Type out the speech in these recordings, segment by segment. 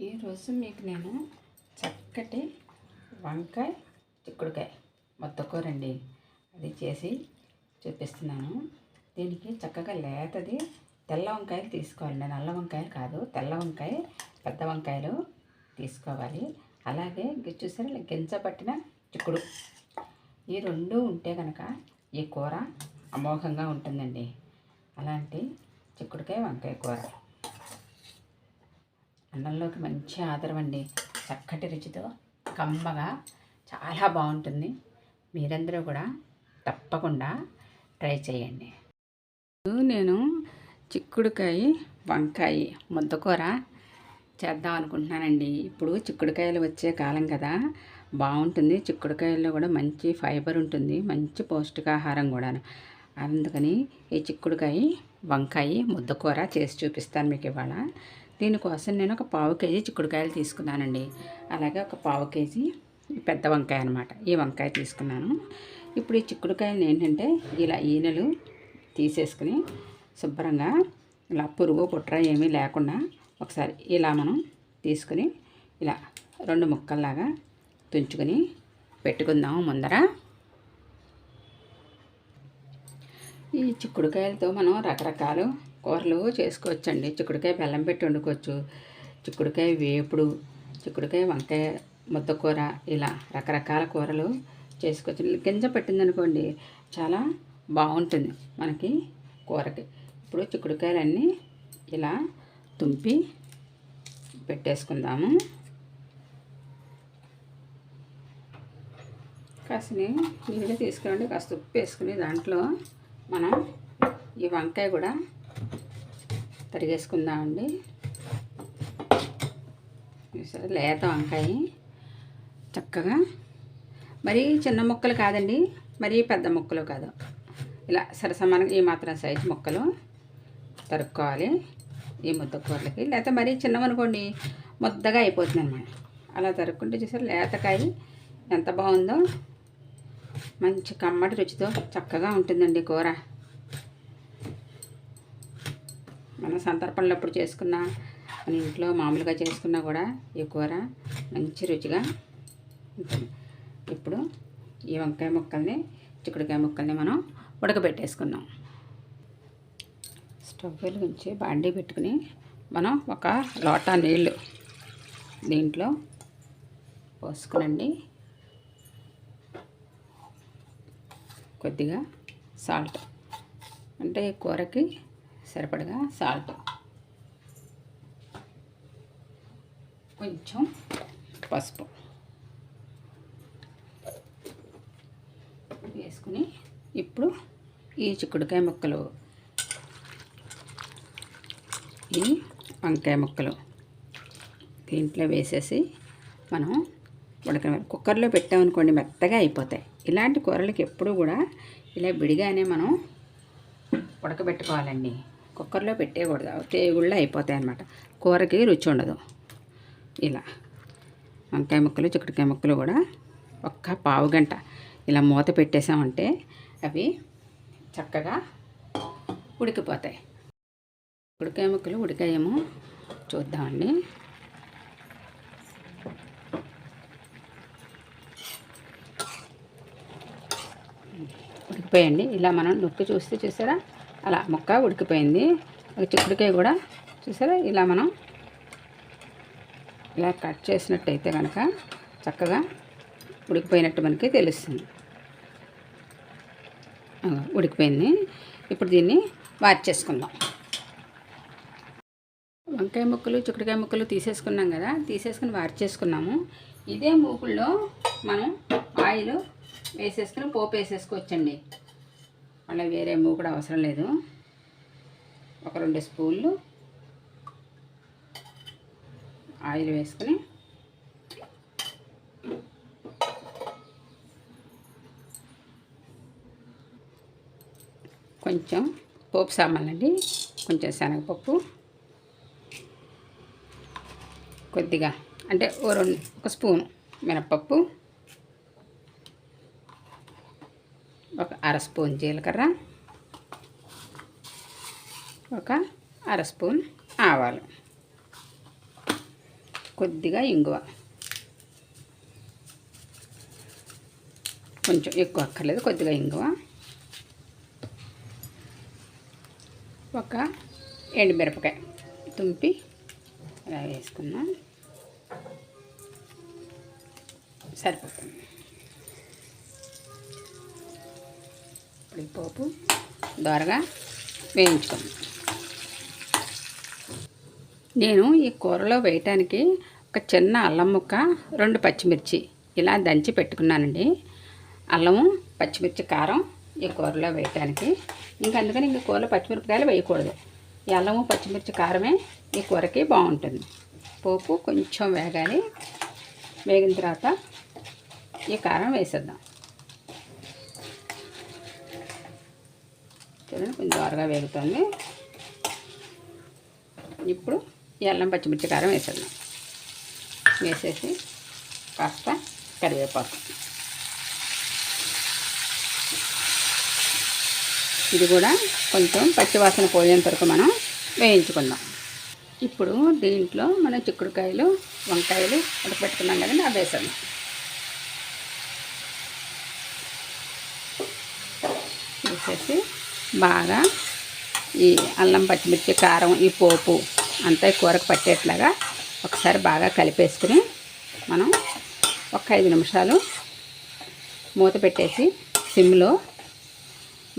ఈరోజు మీకు నేను చక్కటి వంకాయ చిక్కుడుకాయ ముద్దకూరండి అది చేసి చూపిస్తున్నాను. దీనికి చక్కగా లేతది తెల్ల వంకాయలు తీసుకోవాలండి, నల్ల వంకాయలు కాదు. తెల్ల వంకాయ పెద్ద వంకాయలు తీసుకోవాలి. అలాగే చూసారా గింజ పట్టిన చిక్కుడు, ఈ రెండు ఉంటే కనుక ఈ కూర అమోఘంగా ఉంటుందండి. అలాంటి చిక్కుడుకాయ వంకాయ కూర అన్నంలోకి మంచి ఆదరం అండి. చక్కటి రుచితో కమ్మగా చాలా బాగుంటుంది. మీరందరూ కూడా తప్పకుండా ట్రై చేయండి. నేను చిక్కుడుకాయ వంకాయ ముద్దకూర చేద్దాం అనుకుంటున్నానండి. ఇప్పుడు చిక్కుడుకాయలు వచ్చే కాలం కదా, బాగుంటుంది. చిక్కుడుకాయల్లో కూడా మంచి ఫైబర్ ఉంటుంది, మంచి పౌష్టికాహారం కూడాను. అందుకని ఈ చిక్కుడుకాయ వంకాయ ముద్దకూర చేసి చూపిస్తాను మీకు ఇవాళ. దీనికోసం నేను ఒక పావు కేజీ చిక్కుడుకాయలు తీసుకున్నానండి. అలాగే ఒక పావు కేజీ పెద్ద వంకాయ అనమాట, ఈ వంకాయ తీసుకున్నాను. ఇప్పుడు ఈ చిక్కుడుకాయలు ఏంటంటే ఇలా ఈనెలు తీసేసుకుని శుభ్రంగా ఇలా పురుగు పుట్ర ఏమీ లేకుండా ఒకసారి ఇలా మనం తీసుకుని ఇలా రెండు ముక్కల్లాగా తుంచుకొని పెట్టుకుందాము ముందర. ఈ చిక్కుడుకాయలతో మనం రకరకాల కూరలు చేసుకోవచ్చండి. చిక్కుడుకాయ బెల్లం పెట్టి వండుకోవచ్చు, చిక్కుడుకాయ వేపుడు, చిక్కుడుకాయ వంకాయ ముద్దకూర, ఇలా రకరకాల కూరలు చేసుకోవచ్చు. గింజ పెట్టిందనుకోండి చాలా బాగుంటుంది మనకి కూరకి. ఇప్పుడు చిక్కుడుకాయలన్నీ ఇలా తుంపి పెట్టేసుకుందాము. కాస్త నీళ్ళు తీసుకురండి, కాస్త ఉప్పు వేసుకుని దాంట్లో మనం ఈ వంకాయ కూడా తరిగేసుకుందామండి. లేత వంకాయ చక్కగా, మరీ చిన్న ముక్కలు కాదండి, మరీ పెద్ద ముక్కలు కాదు, ఇలా సరసమానంగా ఈ మాత్రం సైజు ముక్కలు తరుక్కోవాలి ఈ ముద్దకూరలకి. లేకపోతే మరీ చిన్నవనుకోండి ముద్దగా అయిపోతుంది అన్నమాట. అలా తరుక్కుంటే చూసారు లేతకాయ ఎంత బాగుందో, మంచి కమ్మటి రుచితో చక్కగా ఉంటుందండి కూర. మనం సంతర్పణలప్పుడు చేసుకున్నా, మన ఇంట్లో మామూలుగా చేసుకున్నా కూడా ఈ కూర మంచి రుచిగా ఉంటుంది. ఇప్పుడు ఈ వంకాయ ముక్కల్ని చిక్కుడుకాయ ముక్కల్ని మనం ఉడకబెట్టేసుకుందాం. స్టవ్ వెలిగించి బాండీ పెట్టుకుని మనం ఒక లోటా నీళ్ళు దీంట్లో పోసుకునండి. కొద్దిగా సాల్ట్, అంటే కూరకి సరిపడగా సాల్ట్, కొంచెం పసుపు వేసుకుని ఇప్పుడు ఈ చిక్కుడుకాయ ముక్కలు, ఈ వంకాయ ముక్కలు దీంట్లో వేసేసి మనం కుక్కర్లో పెట్టామనుకోండి మెత్తగా అయిపోతాయి. ఇలాంటి కూరలకి ఎప్పుడు కూడా ఇలా విడిగానే మనం ఉడకబెట్టుకోవాలండి. కుక్కర్లో పెట్టేయకూడదు, తేగుళ్ళు అయిపోతాయి అన్నమాట, కూరకి రుచి ఉండదు. ఇలా వంకాయ ముక్కలు చిక్కుడుకాయ ముక్కలు కూడా ఒక్క పావు గంట ఇలా మూత పెట్టేసామంటే అవి చక్కగా ఉడికిపోతాయి. చిక్కుడుకాయ ముక్కలు ఉడికాయేమో చూద్దామండి. ఉడికిపోయండి. ఇలా మనం నొక్కి చూస్తే చూసారా అలా ముక్క ఉడికిపోయింది. చిక్కుడుకాయ కూడా చూసారా ఇలా మనం ఇలా కట్ చేసినట్టయితే కనుక చక్కగా ఉడికిపోయినట్టు మనకి తెలుస్తుంది. ఉడికిపోయింది. ఇప్పుడు దీన్ని వార్చేసుకుందాం. వంకాయ ముక్కలు చిక్కుడుకాయ ముక్కలు తీసేసుకున్నాం కదా, తీసేసుకుని వార్చేసుకున్నాము. ఇదే మూకుల్లో మనం ఆయిల్ వేసేసుకుని పోపు వేసేసుకోవచ్చండి. మళ్ళీ వేరే మూకుడు అవసరం లేదు. ఒక 2 స్పూన్లు ఆయిల్ వేసుకుని కొంచెం పోపు సామాన్లండి, కొంచెం శనగపప్పు, కొద్దిగా అంటే ఒక స్పూను మినప్పప్పు, ఒక అర స్పూన్ జీలకర్ర, ఒక అర స్పూన్ ఆవాలు, కొద్దిగా ఇంగువ, కొంచెం ఎక్కువ అక్కర్లేదు, కొద్దిగా ఇంగువ, ఒక ఎండుమిరపకాయ తుంపి ఇలా వేసుకున్నాం, సరిపోతుంది. ఇప్పుడు ఈ పోపు దోరగా వేయించుకున్నాం. నేను ఈ కూరలో వేయటానికి ఒక చిన్న అల్లం ముక్క, 2 పచ్చిమిర్చి ఇలా దంచి పెట్టుకున్నానండి. అల్లము, పచ్చిమిర్చి, కారం ఈ కూరలో వేయటానికి. ఇంకా అందుకని ఇంక కూరలో పచ్చిమిరపకాయలు వేయకూడదు. ఈ అల్లము, పచ్చిమిర్చి, కారమే ఈ కూరకి బాగుంటుంది. పోపు కొంచెం వేగాలి. వేగిన తర్వాత ఈ కారం వేసేద్దాం. చూడండి, కొంచెం దోరగా వేగుతుంది. ఇప్పుడు ఈ అల్లం, పచ్చిమిర్చి, కారం వేసేద్దాం. వేసేసి కాస్త కరివేపాకు, ఇది కూడా కొంచెం పచ్చివాసన పోయేంత వరకు మనం వేయించుకుందాం. ఇప్పుడు దీంట్లో మనం చిక్కుడుకాయలు, వంకాయలు ఉడకబెట్టుకున్నాం కదండి, అవి వేసాము. వేసేసి బాగా ఈ అల్లం, పచ్చిమిర్చి, కారం, ఈ పోపు అంతా కూరకు పట్టేట్లాగా ఒకసారి బాగా కలిపేసుకుని మనం ఒక 5 నిమిషాలు మూత పెట్టేసి సిమ్లో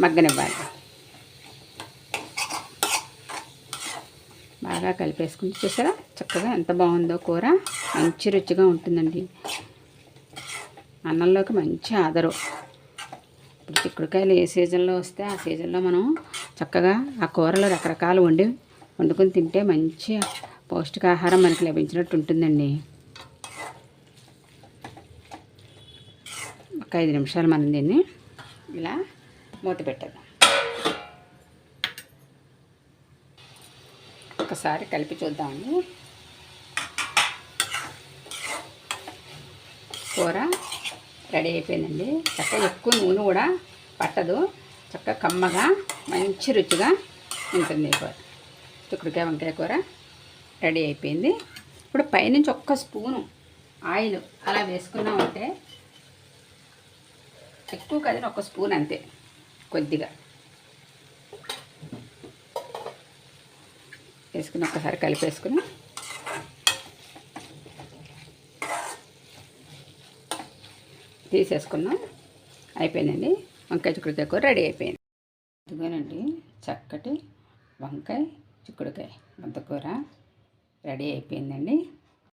మగ్గనివ్వాలి. బాగా కలిపేసుకుంటే చూసారా చక్కగా ఎంత బాగుందో కూర. మంచి రుచిగా ఉంటుందండి. అన్నంలోకి మంచి ఆదరు. ఇప్పుడు చిక్కుడుకాయలు ఏ సీజన్లో వస్తే ఆ సీజన్లో మనం చక్కగా ఆ కూరలో రకరకాలు వండుకొని తింటే మంచి పౌష్టికాహారం మనకి లభించినట్టు ఉంటుందండి. ఒక 5 నిమిషాలు మనం దీన్ని ఇలా మూత పెట్టేద్దాం. ఒకసారి కలిపి చూద్దామండి. కూర రెడీ అయిపోయిందండి. చక్కగా ఎక్కువ నూనె కూడా పట్టదు. చక్కగా కమ్మగా మంచి రుచిగా ఉంటుంది కూర. చిక్కుడుకాయ, వంకాయ కూర రెడీ అయిపోయింది. ఇప్పుడు పైనుంచి ఒక్క స్పూను ఆయిల్ అలా వేసుకున్నామంటే, ఎక్కువ కదండి, 1 స్పూన్ అంతే, కొద్దిగా వేసుకుని ఒక్కసారి కలిపేసుకుని తీసేసుకున్నాం. అయిపోయిందండి. వంకాయ చిక్కుడుకాయ కూర రెడీ అయిపోయింది. ఇదిగోనండి, చక్కటి వంకాయ చిక్కుడుకాయ ముద్దకూర రెడీ అయిపోయిందండి.